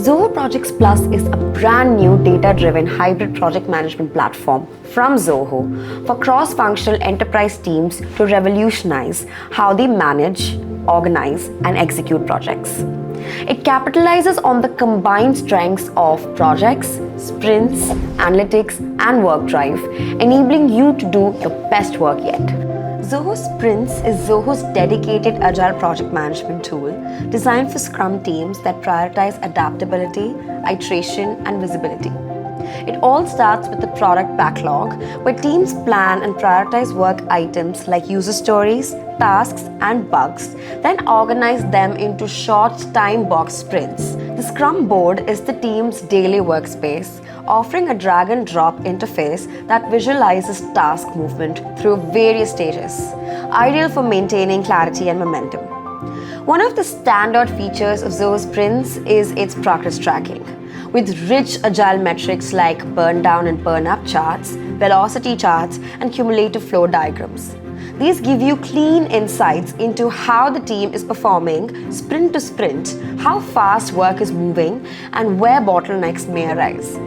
Zoho Projects Plus is a brand new data-driven hybrid project management platform from Zoho for cross-functional enterprise teams to revolutionize how they manage, organize, and execute projects. It capitalizes on the combined strengths of projects, sprints, analytics, and work drive, enabling you to do your best work yet. Zoho Sprints is Zoho's dedicated Agile project management tool designed for Scrum teams that prioritize adaptability, iteration, and visibility. It all starts with the product backlog, where teams plan and prioritize work items like user stories, tasks, and bugs, then organize them into short time-boxed sprints. The Scrum board is the team's daily workspace, offering a drag-and-drop interface that visualizes task movement through various stages, ideal for maintaining clarity and momentum. One of the standout features of Zoho Sprints is its progress tracking, with rich agile metrics like burn down and burn up charts, velocity charts, and cumulative flow diagrams. These give you clean insights into how the team is performing sprint to sprint, how fast work is moving, and where bottlenecks may arise.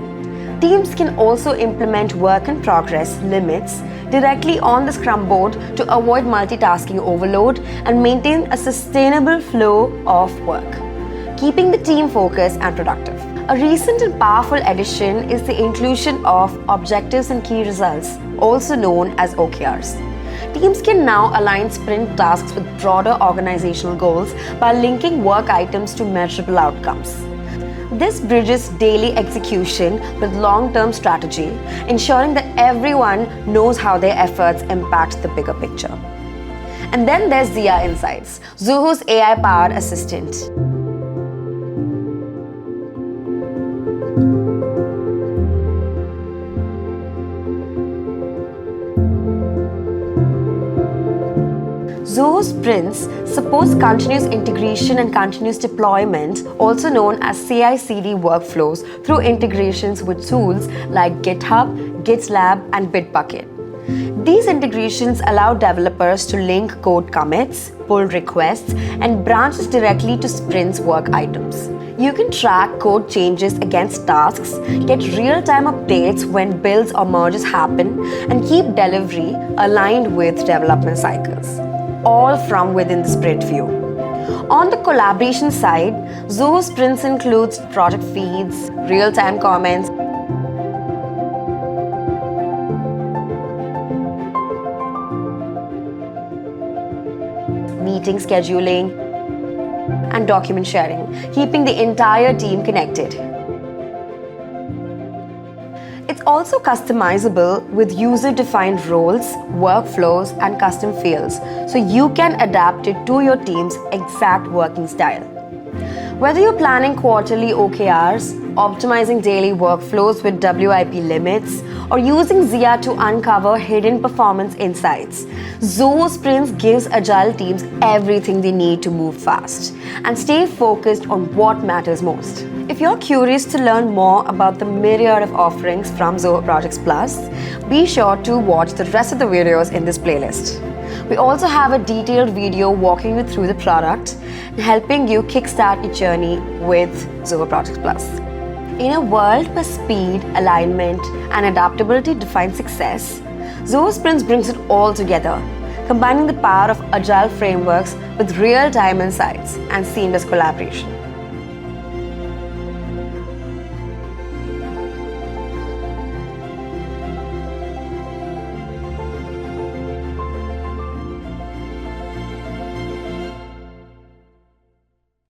Teams can also implement work in progress limits directly on the Scrum board to avoid multitasking overload and maintain a sustainable flow of work, keeping the team focused and productive. A recent and powerful addition is the inclusion of objectives and key results, also known as OKRs. Teams can now align sprint tasks with broader organizational goals by linking work items to measurable outcomes. This bridges daily execution with long-term strategy, ensuring that everyone knows how their efforts impact the bigger picture. And then there's Zia Insights, Zoho's AI-powered assistant. Zoho Sprints supports continuous integration and continuous deployment, also known as CI/CD workflows, through integrations with tools like GitHub, GitLab, and Bitbucket. These integrations allow developers to link code commits, pull requests, and branches directly to sprints work items. You can track code changes against tasks, get real-time updates when builds or merges happen, and keep delivery aligned with development cycles, all from within the sprint view. On the collaboration side, Zoho Sprints includes project feeds, real-time comments, meeting scheduling, and document sharing, keeping the entire team connected. It's also customizable with user-defined roles, workflows, and custom fields, so you can adapt it to your team's exact working style. Whether you're planning quarterly OKRs, optimizing daily workflows with WIP limits, or using Zia to uncover hidden performance insights, Zoho Sprints gives agile teams everything they need to move fast and stay focused on what matters most. If you're curious to learn more about the myriad of offerings from Zoho Projects Plus, be sure to watch the rest of the videos in this playlist. We also have a detailed video walking you through the product and helping you kickstart your journey with Zoho Projects Plus. In a world where speed, alignment, and adaptability define success, Zoho Sprints brings it all together, combining the power of agile frameworks with real-time insights and seamless collaboration.